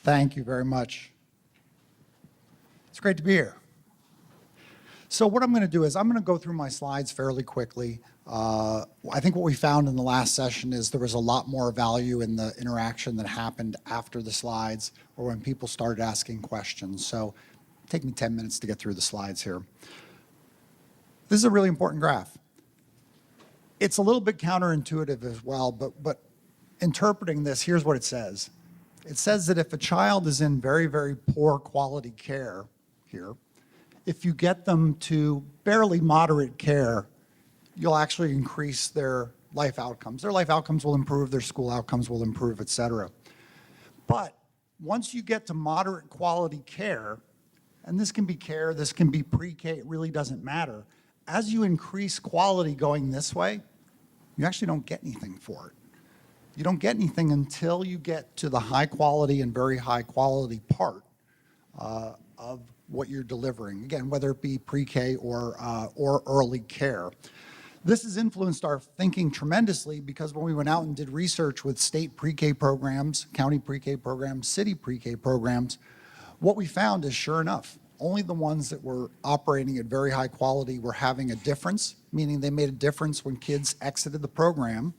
Thank you very much. It's great to be here. So what I'm going to do is I'm going to go through my slides fairly quickly. I think what we found in the last session is there was a lot more value in the interaction that happened after the slides or when people started asking questions. So take me 10 minutes to get through the slides here. This is a really important graph. It's a little bit counterintuitive as well, but interpreting this, here's what it says. It says that if a child is in very, very poor quality care here, if you get them to barely moderate care, you'll actually increase their life outcomes. Their life outcomes will improve, their school outcomes will improve, et cetera. But once you get to moderate quality care, and this can be care, this can be pre-K, it really doesn't matter. As you increase quality going this way, you actually don't get anything for it. You don't get anything until you get to the high quality and very high quality part of what you're delivering. Again, whether it be pre-K or early care. This has influenced our thinking tremendously because when we went out and did research with state pre-K programs, county pre-K programs, city pre-K programs, what we found is sure enough, only the ones that were operating at very high quality were having a difference, meaning they made a difference when kids exited the program.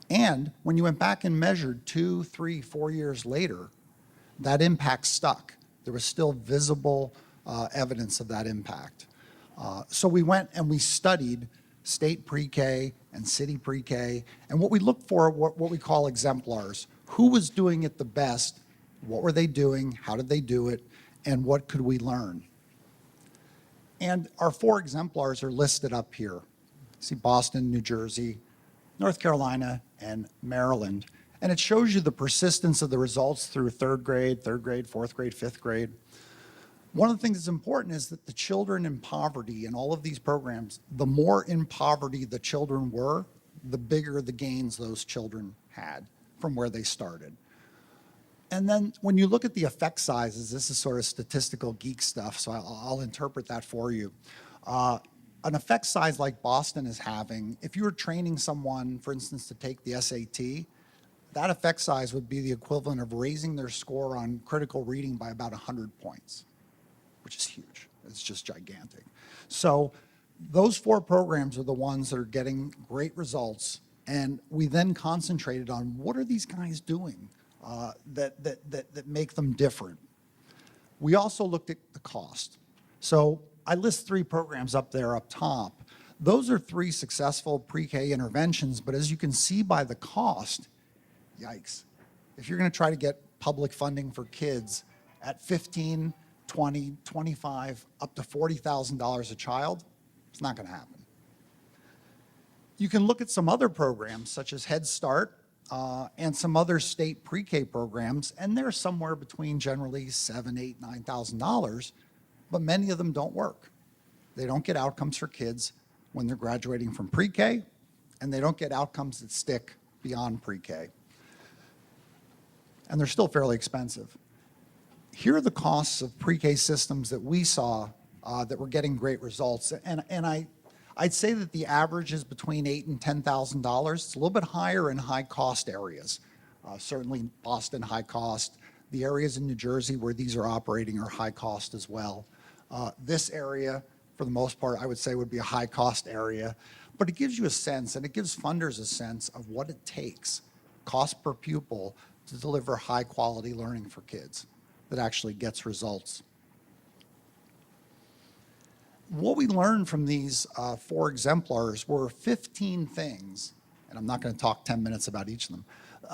And when you went back and measured 2, 3, 4 years later, that impact stuck. There was still visible evidence of that impact. So we went and we studied state pre-K and city pre-K, and what we looked for, what we call exemplars. Who was doing it the best? What were they doing? How did they do it? And what could we learn? And our 4 exemplars are listed up here. See Boston, New Jersey, North Carolina, and Maryland. And it shows you the persistence of the results through 3rd grade, 4th grade, 5th grade. One of the things that's important is that the children in poverty in all of these programs, the more in poverty the children were, the bigger the gains those children had from where they started. And then when you look at the effect sizes, this is sort of statistical geek stuff, so I'll interpret that for you. An effect size like Boston is having, if you were training someone, for instance, to take the SAT, that effect size would be the equivalent of raising their score on critical reading by about 100 points, which is huge. It's just gigantic. So those 4 programs are the ones that are getting great results, and we then concentrated on what are these guys doing that make them different. We also looked at the cost. So I list 3 programs up there up top. Those are 3 successful pre-K interventions, but as you can see by the cost, yikes. If you're going to try to get public funding for kids at $15, $20, $25, up to $40,000 a child, it's not going to happen. You can look at some other programs such as Head Start and some other state pre-K programs, and they're somewhere between generally $7,000, $8,000, $9,000, but many of them don't work. They don't get outcomes for kids when they're graduating from pre-K, and they don't get outcomes that stick beyond pre-K. And they're still fairly expensive. Here are the costs of pre-K systems that we saw that were getting great results. And I'd say that the average is between $8,000 and $10,000. It's a little bit higher in high cost areas. Certainly Boston, high cost. The areas in New Jersey where these are operating are high cost as well. This area, for the most part, I would say would be a high cost area, but it gives you a sense, and it gives funders a sense of what it takes, cost per pupil, to deliver high quality learning for kids that actually gets results. What we learned from these 4 exemplars were 15 things, and I'm not going to talk 10 minutes about each of them,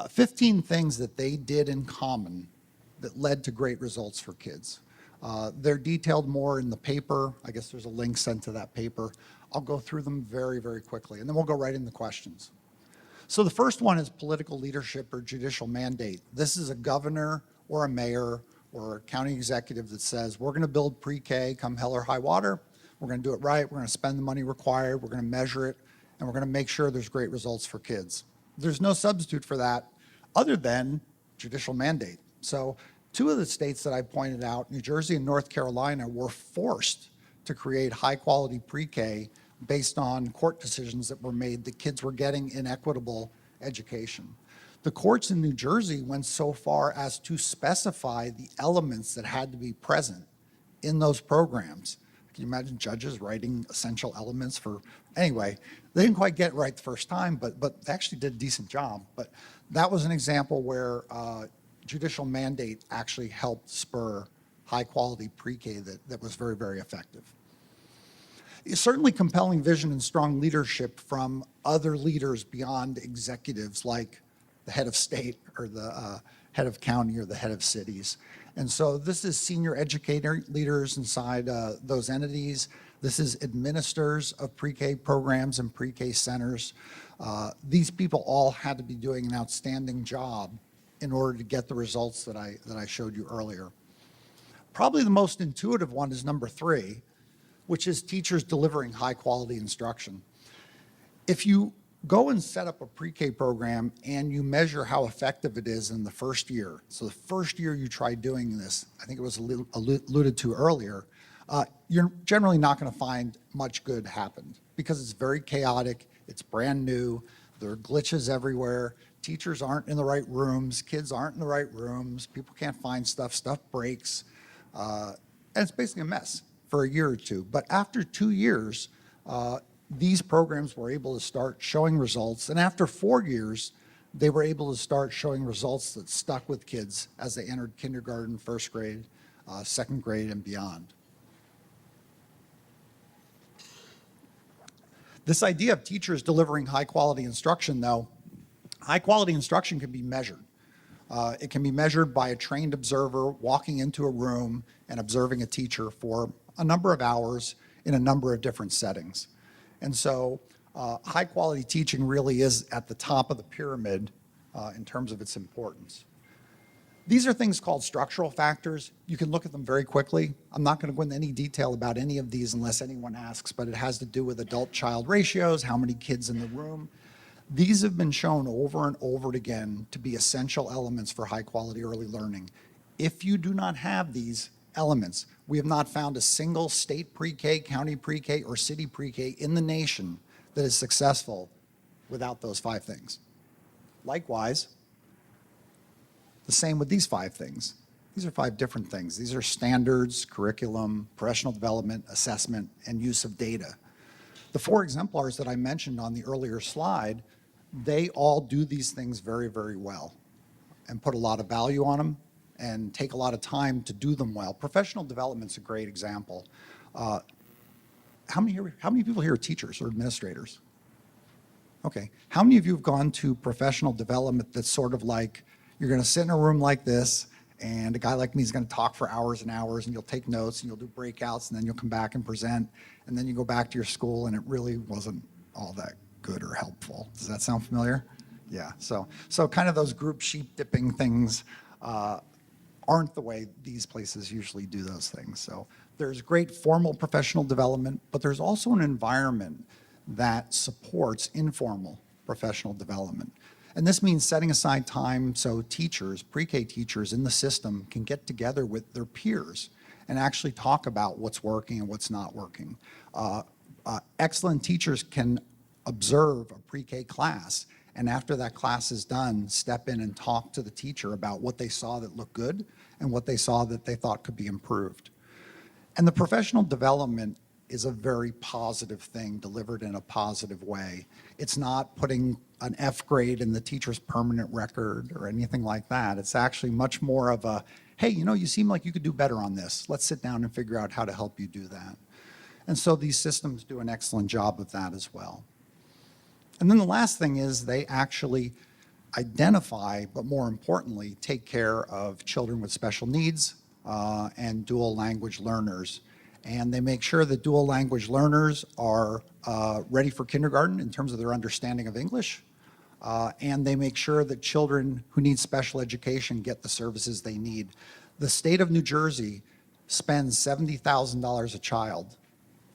15 things that they did in common that led to great results for kids. They're detailed more in the paper. I guess there's a link sent to that paper. I'll go through them very, very quickly, and then we'll go right into questions. So the first one is political leadership or judicial mandate. This is a governor or a mayor or a county executive that says, we're going to build pre-K come hell or high water. We're going to do it right. We're going to spend the money required. We're going to measure it, and we're going to make sure there's great results for kids. There's no substitute for that other than judicial mandate. So 2 of the states that I pointed out, New Jersey and North Carolina, were forced to create high quality pre-K based on court decisions that were made that kids were getting inequitable education. The courts in New Jersey went so far as to specify the elements that had to be present in those programs. Can you imagine judges writing essential elements for, anyway, they didn't quite get it right the first time, but they actually did a decent job. But that was an example where judicial mandate actually helped spur high-quality pre-K that was very, very effective. Certainly compelling vision and strong leadership from other leaders beyond executives like the head of state or the head of county or the head of cities. And so this is senior educator leaders inside those entities. This is administrators of pre-K programs and pre-K centers. These people all had to be doing an outstanding job in order to get the results that I showed you earlier. Probably the most intuitive one is number 3, which is teachers delivering high quality instruction. If you go and set up a pre-K program and you measure how effective it is in the first year, so the first year you try doing this, I think it was alluded to earlier, you're generally not going to find much good happen because it's very chaotic, it's brand new, there are glitches everywhere, teachers aren't in the right rooms, kids aren't in the right rooms, people can't find stuff, stuff breaks, and it's basically a mess for a year or two. But after 2 years, these programs were able to start showing results. And after 4 years, they were able to start showing results that stuck with kids as they entered kindergarten, first grade, second grade, and beyond. This idea of teachers delivering high quality instruction, though, high quality instruction can be measured. It can be measured by a trained observer walking into a room and observing a teacher for a number of hours in a number of different settings. And so high quality teaching really is at the top of the pyramid in terms of its importance. These are things called structural factors. You can look at them very quickly. I'm not going to go into any detail about any of these unless anyone asks, but it has to do with adult-child ratios, how many kids in the room. These have been shown over and over again to be essential elements for high quality early learning. If you do not have these elements, we have not found a single state pre-K, county pre-K, or city pre-K in the nation that is successful without those 5 things. Likewise, the same with these 5 things. These are 5 different things. These are standards, curriculum, professional development, assessment, and use of data. The 4 exemplars that I mentioned on the earlier slide, they all do these things very, very well and put a lot of value on them and take a lot of time to do them well. Professional development's a great example. How many people here are teachers or administrators? Okay. How many of you have gone to professional development that's sort of like, you're going to sit in a room like this, and a guy like me is going to talk for hours and hours, and you'll take notes, and you'll do breakouts, and then you'll come back and present, and then you go back to your school, and it really wasn't all that good or helpful. Does that sound familiar? Yeah. So kind of those group sheep dipping things aren't the way these places usually do those things. So there's great formal professional development, but there's also an environment that supports informal professional development. And this means setting aside time so teachers, pre-K teachers in the system can get together with their peers and actually talk about what's working and what's not working. Excellent teachers can observe a pre-K class, and after that class is done, step in and talk to the teacher about what they saw that looked good and what they saw that they thought could be improved. And the professional development is a very positive thing delivered in a positive way. It's not putting an F grade in the teacher's permanent record or anything like that. It's actually much more of a, hey, you seem like you could do better on this. Let's sit down and figure out how to help you do that. And so these systems do an excellent job of that as well. And then the last thing is they actually identify, but more importantly, take care of children with special needs and dual language learners. And they make sure that dual language learners are ready for kindergarten in terms of their understanding of English. And they make sure that children who need special education get the services they need. The state of New Jersey spends $70,000 a child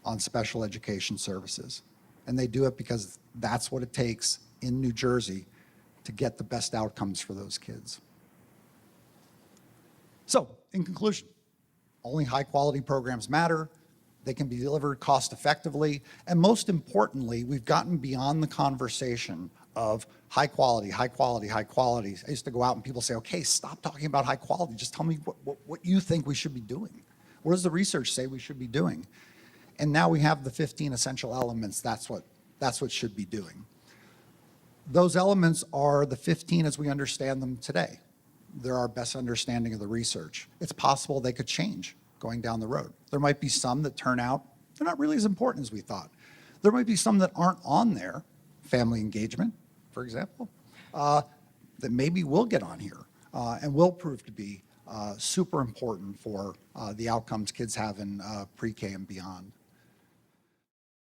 on special education services. And they do it because that's what it takes in New Jersey to get the best outcomes for those kids. So, in conclusion, only high quality programs matter. They can be delivered cost effectively. And most importantly, we've gotten beyond the conversation of High quality, high quality, high quality. I used to go out and people say, okay, stop talking about high quality. Just tell me what you think we should be doing. What does the research say we should be doing? And now we have the 15 essential elements. That's what should be doing. Those elements are the 15 as we understand them today. They're our best understanding of the research. It's possible they could change going down the road. There might be some that turn out they're not really as important as we thought. There might be some that aren't on there, family engagement, for example, that maybe will get on here and will prove to be super important for the outcomes kids have in pre-K and beyond.